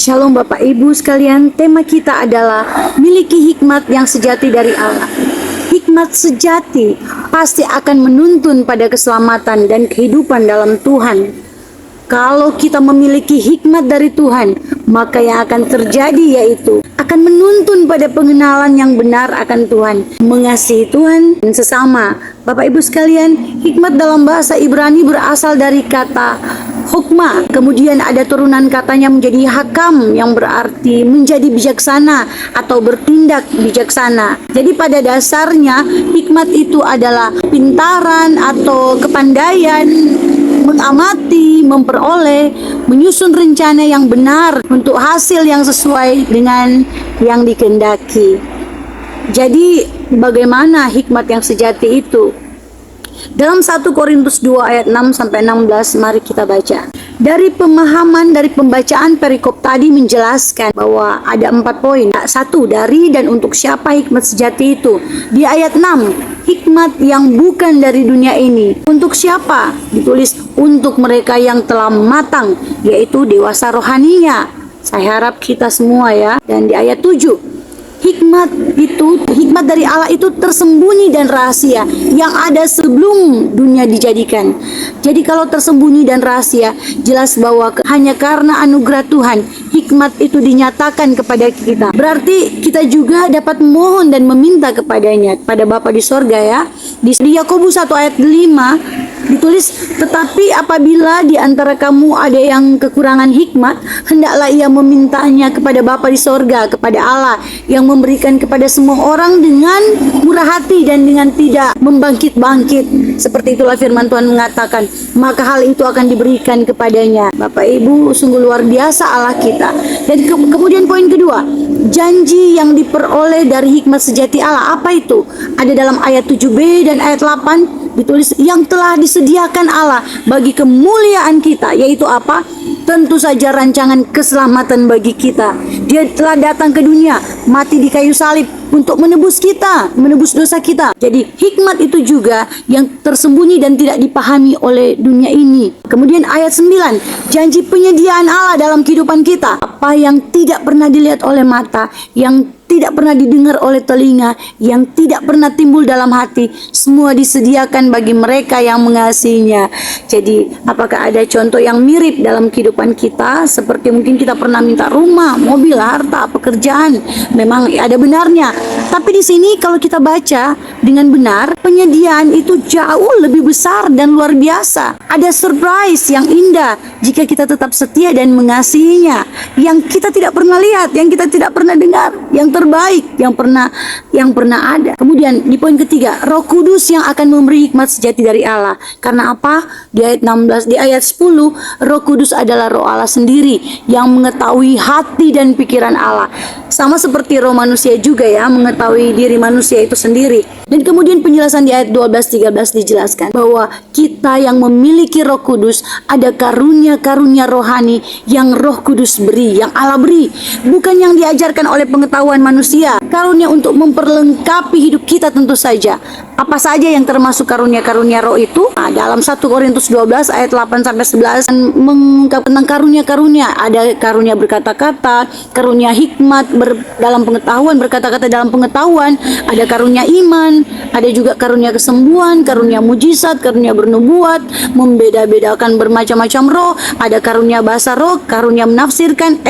Shalom Bapak Ibu sekalian, tema kita adalah miliki hikmat yang sejati dari Allah. Hikmat sejati pasti akan menuntun pada keselamatan dan kehidupan dalam Tuhan. Kalau kita memiliki hikmat dari Tuhan, maka yang akan terjadi yaitu akan menuntun pada pengenalan yang benar akan Tuhan, mengasihi Tuhan dan sesama. Bapak Ibu sekalian, hikmat dalam bahasa Ibrani berasal dari kata hukmah, kemudian ada turunan katanya menjadi hakam yang berarti menjadi bijaksana atau bertindak bijaksana. Jadi pada dasarnya hikmat itu adalah pintaran atau kepandaian mengamati, memperoleh, menyusun rencana yang benar untuk hasil yang sesuai dengan yang dikehendaki. Jadi bagaimana hikmat yang sejati itu? Dalam 1 Korintus 2 ayat 6 sampai 16, mari kita baca. Dari pemahaman dari pembacaan perikop tadi menjelaskan bahwa ada 4 poin. 1. Dari dan untuk siapa hikmat sejati itu? Di ayat 6, hikmat yang bukan dari dunia ini. Untuk siapa? Ditulis untuk mereka yang telah matang, yaitu dewasa rohaninya. Saya harap kita semua ya. Dan di ayat 7, hikmat dari Allah itu tersembunyi dan rahasia yang ada sebelum dunia dijadikan. Jadi kalau tersembunyi dan rahasia, jelas bahwa hanya karena anugerah Tuhan hikmat itu dinyatakan kepada kita. Berarti kita juga dapat mohon dan meminta kepadanya, pada Bapa di sorga ya. Di Yakobus 1 ayat 5 ditulis, tetapi apabila di antara kamu ada yang kekurangan hikmat, hendaklah ia memintanya kepada Bapa di sorga, kepada Allah yang memberikan kepada semua orang dengan murah hati dan dengan tidak membangkit-bangkit. Seperti itulah firman Tuhan mengatakan, maka hal itu akan diberikan kepadanya. Bapak Ibu, sungguh luar biasa Allah kita. Dan kemudian poin kedua, janji yang diperoleh dari hikmat sejati Allah, apa itu? Ada dalam ayat 7b dan ayat 8 ditulis, yang telah disediakan Allah bagi kemuliaan kita, yaitu apa? Tentu saja rancangan keselamatan bagi kita. Dia telah datang ke dunia, mati di kayu salib untuk menebus kita, menebus dosa kita. Jadi hikmat itu juga yang tersembunyi dan tidak dipahami oleh dunia ini. Kemudian ayat 9, janji penyediaan Allah dalam kehidupan kita, apa yang tidak pernah dilihat oleh mata, yang tidak pernah didengar oleh telinga, yang tidak pernah timbul dalam hati, semua disediakan bagi mereka yang mengasihinya. Jadi apakah ada contoh yang mirip dalam kehidupan kita? Seperti mungkin kita pernah minta rumah, mobil, harta, pekerjaan. Memang ada benarnya. Tapi di sini kalau kita baca dengan benar, penyediaan itu jauh lebih besar dan luar biasa. Ada surprise yang indah jika kita tetap setia dan mengasihinya, yang kita tidak pernah lihat, yang kita tidak pernah dengar, yang terbaik yang pernah ada. Kemudian di poin ketiga, Roh Kudus yang akan memberi hikmat sejati dari Allah. Karena apa? Di ayat 16, di ayat 10, Roh Kudus adalah Roh Allah sendiri yang mengetahui hati dan pikiran Allah. Sama seperti roh manusia juga ya, mengetahui diri manusia itu sendiri. Dan kemudian penjelasan di ayat 12-13 dijelaskan bahwa kita yang memiliki Roh Kudus, ada karunia-karunia rohani yang Roh Kudus beri, yang Allah beri, bukan yang diajarkan oleh pengetahuan manusia. Karunia untuk memperlengkapi hidup kita tentu saja. Apa saja yang termasuk karunia-karunia roh itu? Nah, dalam 1 Korintus 12 ayat 8-11 mengungkap tentang karunia-karunia. Ada karunia berkata-kata, karunia hikmat dalam pengetahuan, berkata-kata dalam pengetahuan, ada karunia iman, ada juga karunia kesembuhan, karunia mujizat, karunia bernubuat, membeda-bedakan bermacam-macam roh, ada karunia bahasa roh, karunia menafsirkan.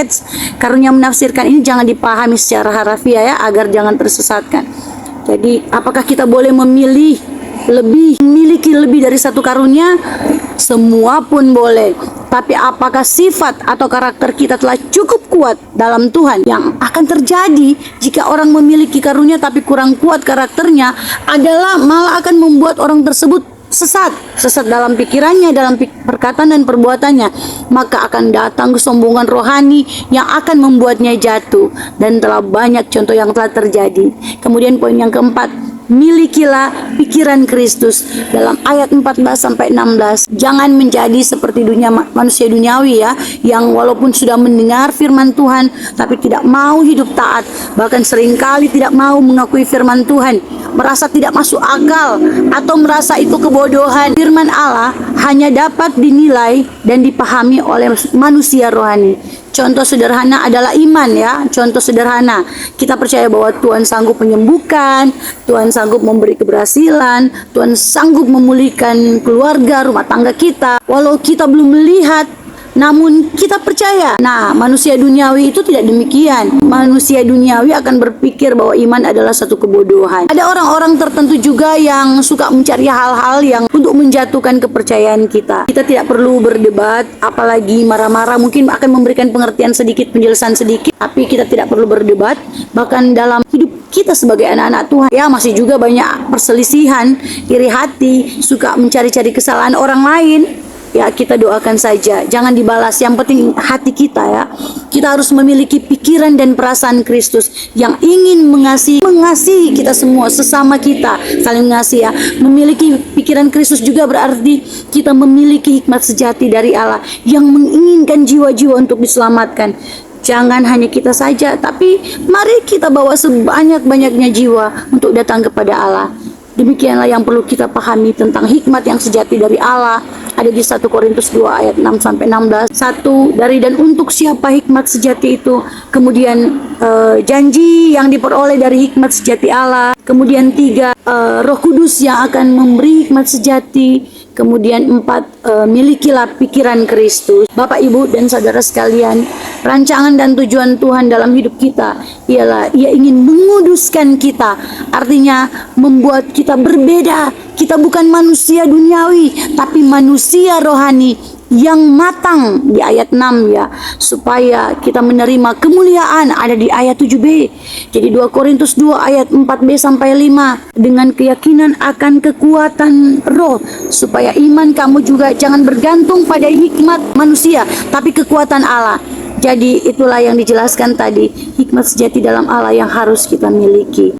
Karunia menafsirkan ini jangan dipahami secara harafiah ya, agar jangan tersesatkan. Jadi apakah kita boleh memiliki lebih dari satu karunia? Semua pun boleh. Tapi apakah sifat atau karakter kita telah cukup kuat dalam Tuhan? Yang akan terjadi jika orang memiliki karunia tapi kurang kuat karakternya adalah malah akan membuat orang tersebut sesat dalam pikirannya, dalam perkataan dan perbuatannya. Maka akan datang kesombongan rohani yang akan membuatnya jatuh. Dan telah banyak contoh yang telah terjadi. Kemudian poin yang keempat, milikilah pikiran Kristus. Dalam ayat 14-16, jangan menjadi seperti manusia duniawi ya, yang walaupun sudah mendengar firman Tuhan tapi tidak mau hidup taat, bahkan seringkali tidak mau mengakui firman Tuhan, merasa tidak masuk akal atau merasa itu kebodohan. Firman Allah hanya dapat dinilai dan dipahami oleh manusia rohani. Contoh sederhana adalah iman ya. Contoh sederhana, kita percaya bahwa Tuhan sanggup menyembuhkan, Tuhan sanggup memberi keberhasilan, Tuhan sanggup memulihkan keluarga, rumah tangga kita. Walau kita belum melihat, namun kita percaya. Nah, manusia duniawi itu tidak demikian. Manusia duniawi akan berpikir bahwa iman adalah satu kebodohan. Ada orang-orang tertentu juga yang suka mencari hal-hal yang untuk menjatuhkan kepercayaan kita. Kita tidak perlu berdebat, apalagi marah-marah, mungkin akan memberikan pengertian sedikit, penjelasan sedikit, tapi kita tidak perlu berdebat. Bahkan dalam hidup kita sebagai anak-anak Tuhan, ya masih juga banyak perselisihan, iri hati, suka mencari-cari kesalahan orang lain. Ya, kita doakan saja, jangan dibalas. Yang penting hati kita ya. Kita harus memiliki pikiran dan perasaan Kristus yang ingin mengasihi kita semua, sesama kita, saling mengasihi ya. Memiliki pikiran Kristus juga berarti kita memiliki hikmat sejati dari Allah yang menginginkan jiwa-jiwa untuk diselamatkan. Jangan hanya kita saja, tapi mari kita bawa sebanyak-banyaknya jiwa untuk datang kepada Allah. Demikianlah yang perlu kita pahami tentang hikmat yang sejati dari Allah. Ada di 1 Korintus 2 ayat 6-16. Satu, dari dan untuk siapa hikmat sejati itu. Kemudian janji yang diperoleh dari hikmat sejati Allah. Kemudian 3, Roh Kudus yang akan memberi hikmat sejati. Kemudian 4, milikilah pikiran Kristus. Bapak, Ibu, dan saudara sekalian, rancangan dan tujuan Tuhan dalam hidup kita ialah Ia ingin menguduskan kita. Artinya membuat kita berbeda. Kita bukan manusia duniawi, tapi manusia rohani yang matang di ayat 6 ya, supaya kita menerima kemuliaan ada di ayat 7b. Jadi 2 Korintus 2 ayat 4b sampai 5, dengan keyakinan akan kekuatan roh, supaya iman kamu juga jangan bergantung pada hikmat manusia, tapi kekuatan Allah. Jadi itulah yang dijelaskan tadi, hikmat sejati dalam Allah yang harus kita miliki.